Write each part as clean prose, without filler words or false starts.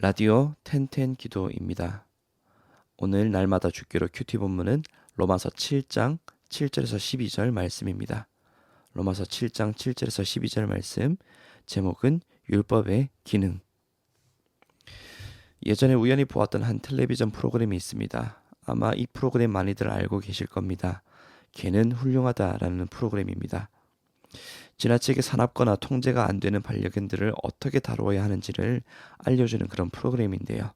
라디오 텐텐 기도입니다. 오늘 날마다 주기로 큐티 본문은 로마서 7장 7절에서 12절 말씀입니다. 로마서 7장 7절에서 12절 말씀, 제목은 율법의 기능. 예전에 우연히 보았던 한 텔레비전 프로그램이 있습니다. 아마 이 프로그램 많이들 알고 계실 겁니다. 개는 훌륭하다라는 프로그램입니다. 지나치게 사납거나 통제가 안 되는 반려견들을 어떻게 다루어야 하는지를 알려주는 그런 프로그램인데요.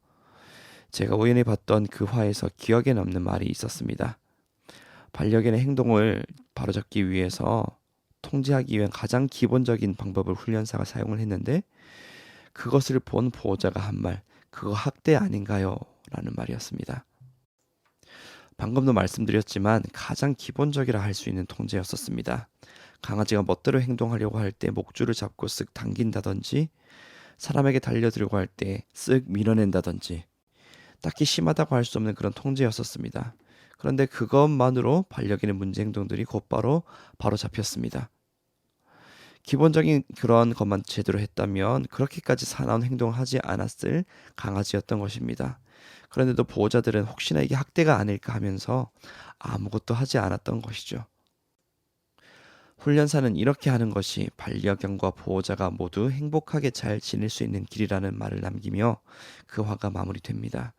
제가 우연히 봤던 그 화에서 기억에 남는 말이 있었습니다. 반려견의 행동을 바로잡기 위해서 통제하기 위한 가장 기본적인 방법을 훈련사가 사용을 했는데, 그것을 본 보호자가 한 말, 그거 학대 아닌가요? 라는 말이었습니다. 방금도 말씀드렸지만 가장 기본적이라 할 수 있는 통제였었습니다. 강아지가 멋대로 행동하려고 할 때 목줄을 잡고 쓱 당긴다든지, 사람에게 달려들고 할 때 쓱 밀어낸다든지, 딱히 심하다고 할 수 없는 그런 통제였었습니다. 그런데 그것만으로 반려견의 문제 행동들이 곧바로 바로 잡혔습니다. 기본적인 그런 것만 제대로 했다면 그렇게까지 사나운 행동을 하지 않았을 강아지였던 것입니다. 그런데도 보호자들은 혹시나 이게 학대가 아닐까 하면서 아무것도 하지 않았던 것이죠. 훈련사는 이렇게 하는 것이 반려견과 보호자가 모두 행복하게 잘 지낼 수 있는 길이라는 말을 남기며 그 화가 마무리됩니다.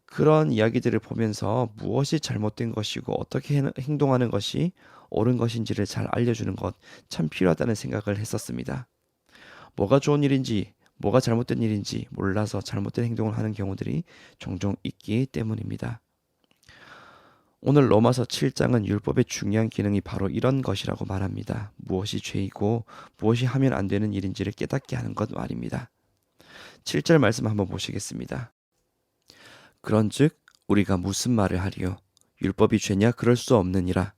그런 이야기들을 보면서 무엇이 잘못된 것이고 어떻게 행동하는 것이 옳은 것인지를 잘 알려주는 것 참 필요하다는 생각을 했었습니다. 뭐가 좋은 일인지 뭐가 잘못된 일인지 몰라서 잘못된 행동을 하는 경우들이 종종 있기 때문입니다. 오늘 로마서 7장은 율법의 중요한 기능이 바로 이런 것이라고 말합니다. 무엇이 죄이고 무엇이 하면 안 되는 일인지를 깨닫게 하는 것 말입니다. 7절 말씀 한번 보시겠습니다. 그런즉 우리가 무슨 말을 하리요? 율법이 죄냐? 그럴 수 없느니라.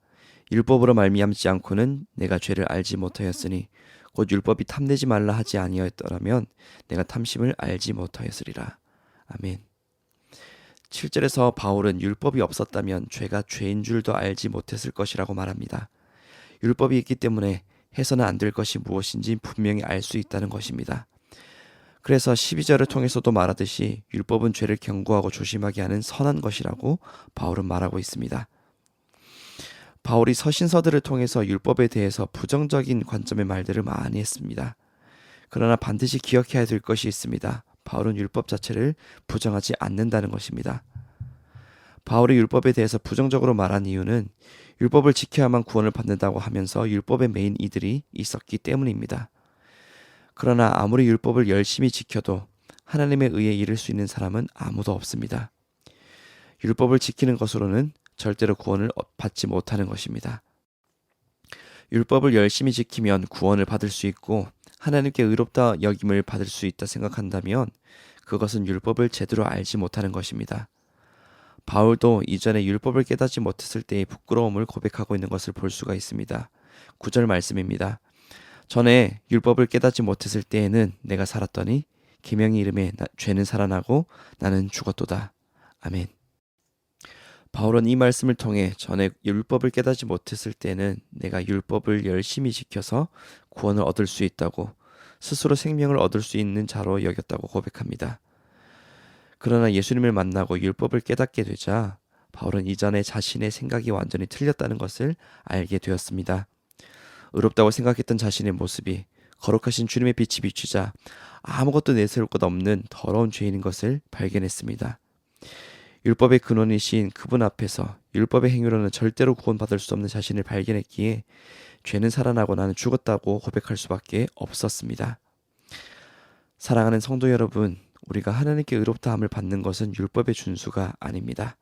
율법으로 말미암지 않고는 내가 죄를 알지 못하였으니 곧 율법이 탐내지 말라 하지 아니하였더라면 내가 탐심을 알지 못하였으리라. 아멘. 7절에서 바울은 율법이 없었다면 죄가 죄인 줄도 알지 못했을 것이라고 말합니다. 율법이 있기 때문에 해서는 안 될 것이 무엇인지 분명히 알 수 있다는 것입니다. 그래서 12절을 통해서도 말하듯이 율법은 죄를 경고하고 조심하게 하는 선한 것이라고 바울은 말하고 있습니다. 바울이 서신서들을 통해서 율법에 대해서 부정적인 관점의 말들을 많이 했습니다. 그러나 반드시 기억해야 될 것이 있습니다. 바울은 율법 자체를 부정하지 않는다는 것입니다. 바울이 율법에 대해서 부정적으로 말한 이유는 율법을 지켜야만 구원을 받는다고 하면서 율법에 매인 이들이 있었기 때문입니다. 그러나 아무리 율법을 열심히 지켜도 하나님에 의해 이룰 수 있는 사람은 아무도 없습니다. 율법을 지키는 것으로는 절대로 구원을 받지 못하는 것입니다. 율법을 열심히 지키면 구원을 받을 수 있고 하나님께 의롭다 여김을 받을 수 있다 생각한다면 그것은 율법을 제대로 알지 못하는 것입니다. 바울도 이전에 율법을 깨닫지 못했을 때의 부끄러움을 고백하고 있는 것을 볼 수가 있습니다. 9절 말씀입니다. 전에 율법을 깨닫지 못했을 때에는 내가 살았더니 계명이 이름에 죄는 살아나고 나는 죽었도다. 아멘. 바울은 이 말씀을 통해 전에 율법을 깨닫지 못했을 때는 내가 율법을 열심히 지켜서 구원을 얻을 수 있다고, 스스로 생명을 얻을 수 있는 자로 여겼다고 고백합니다. 그러나 예수님을 만나고 율법을 깨닫게 되자 바울은 이전에 자신의 생각이 완전히 틀렸다는 것을 알게 되었습니다. 의롭다고 생각했던 자신의 모습이 거룩하신 주님의 빛이 비추자 아무것도 내세울 것 없는 더러운 죄인인 것을 발견했습니다. 율법의 근원이신 그분 앞에서 율법의 행위로는 절대로 구원받을 수 없는 자신을 발견했기에 죄는 살아나고 나는 죽었다고 고백할 수밖에 없었습니다. 사랑하는 성도 여러분, 우리가 하나님께 의롭다함을 받는 것은 율법의 준수가 아닙니다.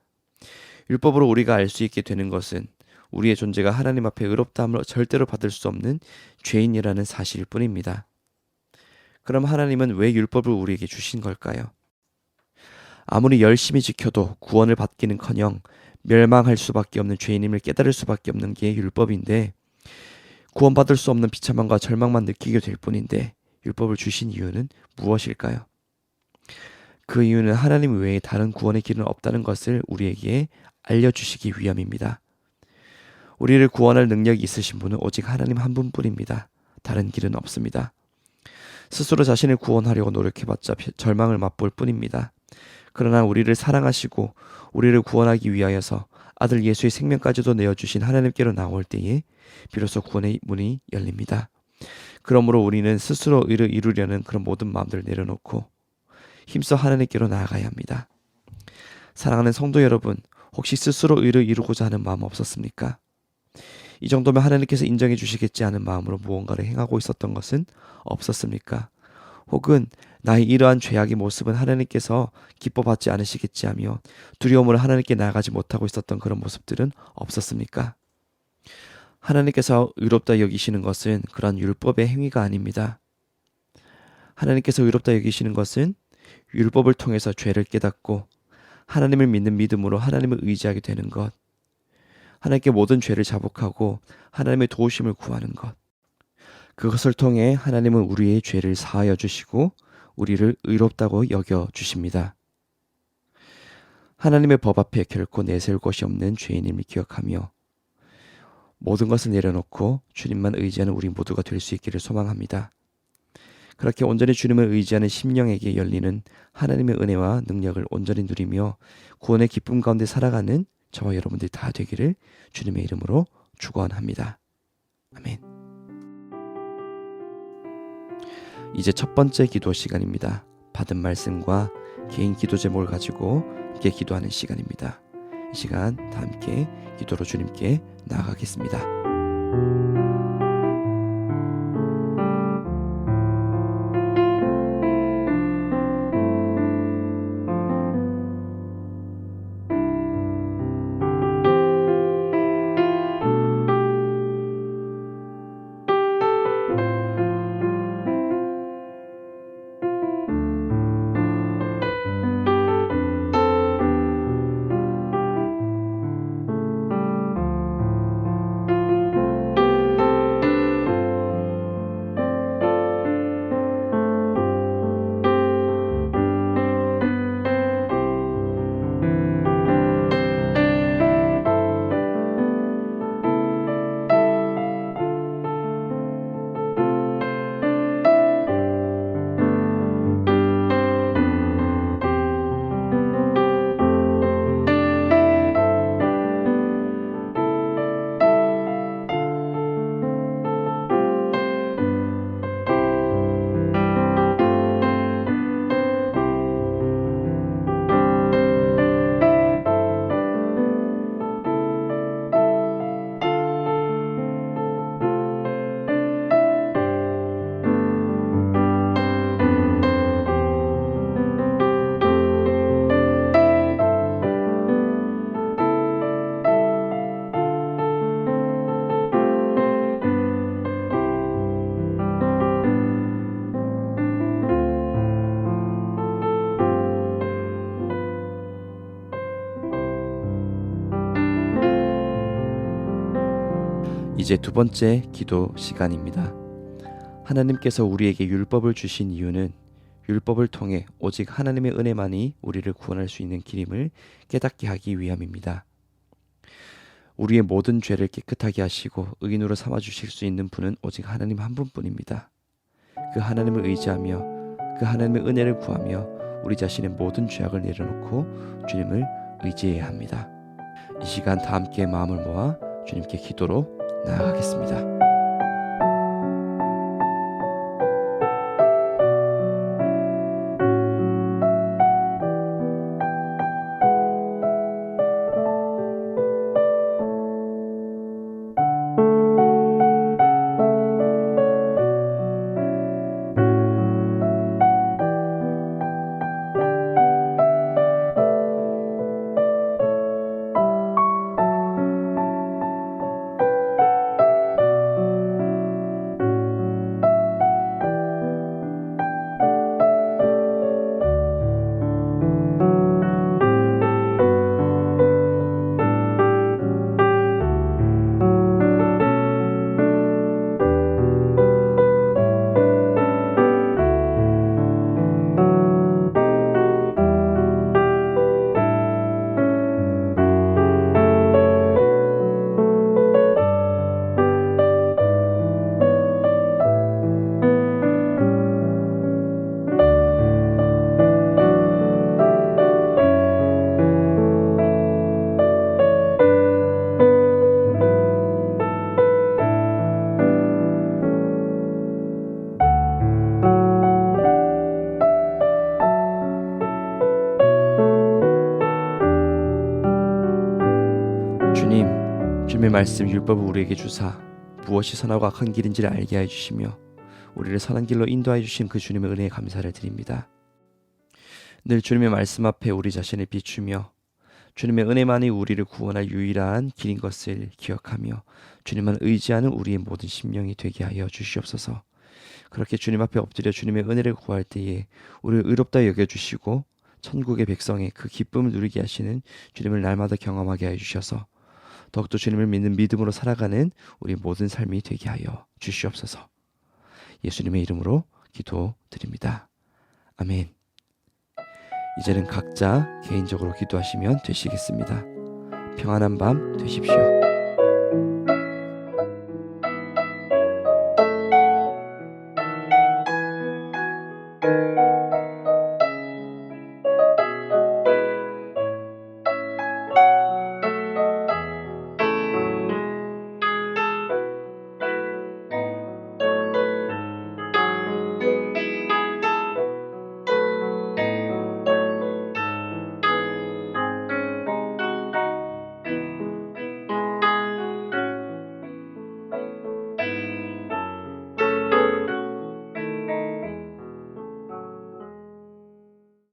율법으로 우리가 알 수 있게 되는 것은 우리의 존재가 하나님 앞에 의롭다함을 절대로 받을 수 없는 죄인이라는 사실일 뿐입니다. 그럼 하나님은 왜 율법을 우리에게 주신 걸까요? 아무리 열심히 지켜도 구원을 받기는커녕 멸망할 수밖에 없는 죄인임을 깨달을 수밖에 없는 게 율법인데, 구원받을 수 없는 비참함과 절망만 느끼게 될 뿐인데 율법을 주신 이유는 무엇일까요? 그 이유는 하나님 외에 다른 구원의 길은 없다는 것을 우리에게 알려주시기 위함입니다. 우리를 구원할 능력이 있으신 분은 오직 하나님 한 분뿐입니다. 다른 길은 없습니다. 스스로 자신을 구원하려고 노력해봤자 절망을 맛볼 뿐입니다. 그러나 우리를 사랑하시고 우리를 구원하기 위하여서 아들 예수의 생명까지도 내어주신 하나님께로 나올 때에 비로소 구원의 문이 열립니다. 그러므로 우리는 스스로 의를 이루려는 그런 모든 마음들을 내려놓고 힘써 하나님께로 나아가야 합니다. 사랑하는 성도 여러분, 혹시 스스로 의를 이루고자 하는 마음 없었습니까? 이 정도면 하나님께서 인정해 주시겠지 하는 마음으로 무언가를 행하고 있었던 것은 없었습니까? 혹은 나의 이러한 죄악의 모습은 하나님께서 기뻐받지 않으시겠지 하며 두려움으로 하나님께 나아가지 못하고 있었던 그런 모습들은 없었습니까? 하나님께서 의롭다 여기시는 것은 그런 율법의 행위가 아닙니다. 하나님께서 의롭다 여기시는 것은 율법을 통해서 죄를 깨닫고 하나님을 믿는 믿음으로 하나님을 의지하게 되는 것, 하나님께 모든 죄를 자복하고 하나님의 도우심을 구하는 것, 그것을 통해 하나님은 우리의 죄를 사하여 주시고 우리를 의롭다고 여겨 주십니다. 하나님의 법 앞에 결코 내세울 것이 없는 죄인임을 기억하며 모든 것을 내려놓고 주님만 의지하는 우리 모두가 될 수 있기를 소망합니다. 그렇게 온전히 주님을 의지하는 심령에게 열리는 하나님의 은혜와 능력을 온전히 누리며 구원의 기쁨 가운데 살아가는 저와 여러분들이 다 되기를 주님의 이름으로 축원합니다. 아멘. 이제 첫 번째 기도 시간입니다. 받은 말씀과 개인 기도 제목을 가지고 함께 기도하는 시간입니다. 이 시간 다 함께 기도로 주님께 나아가겠습니다. 이제 두 번째 기도 시간입니다. 하나님께서 우리에게 율법을 주신 이유는 율법을 통해 오직 하나님의 은혜만이 우리를 구원할 수 있는 길임을 깨닫게 하기 위함입니다. 우리의 모든 죄를 깨끗하게 하시고 의인으로 삼아 주실 수 있는 분은 오직 하나님 한 분뿐입니다. 그 하나님을 의지하며 그 하나님의 은혜를 구하며 우리 자신의 모든 죄악을 내려놓고 주님을 의지해야 합니다. 이 시간 다 함께 마음을 모아 주님께 기도로 나아가겠습니다. 주님, 주님의 말씀 율법을 우리에게 주사 무엇이 선하고 악한 길인지를 알게 하여 주시며 우리를 선한 길로 인도하여 주신 그 주님의 은혜에 감사를 드립니다. 늘 주님의 말씀 앞에 우리 자신을 비추며 주님의 은혜만이 우리를 구원할 유일한 길인 것을 기억하며 주님만 의지하는 우리의 모든 심령이 되게 하여 주시옵소서. 그렇게 주님 앞에 엎드려 주님의 은혜를 구할 때에 우리를 의롭다 여겨주시고 천국의 백성의 그 기쁨을 누리게 하시는 주님을 날마다 경험하게 하여 주셔서 더욱더 주님을 믿는 믿음으로 살아가는 우리 모든 삶이 되게 하여 주시옵소서. 예수님의 이름으로 기도드립니다. 아멘. 이제는 각자 개인적으로 기도하시면 되시겠습니다. 평안한 밤 되십시오.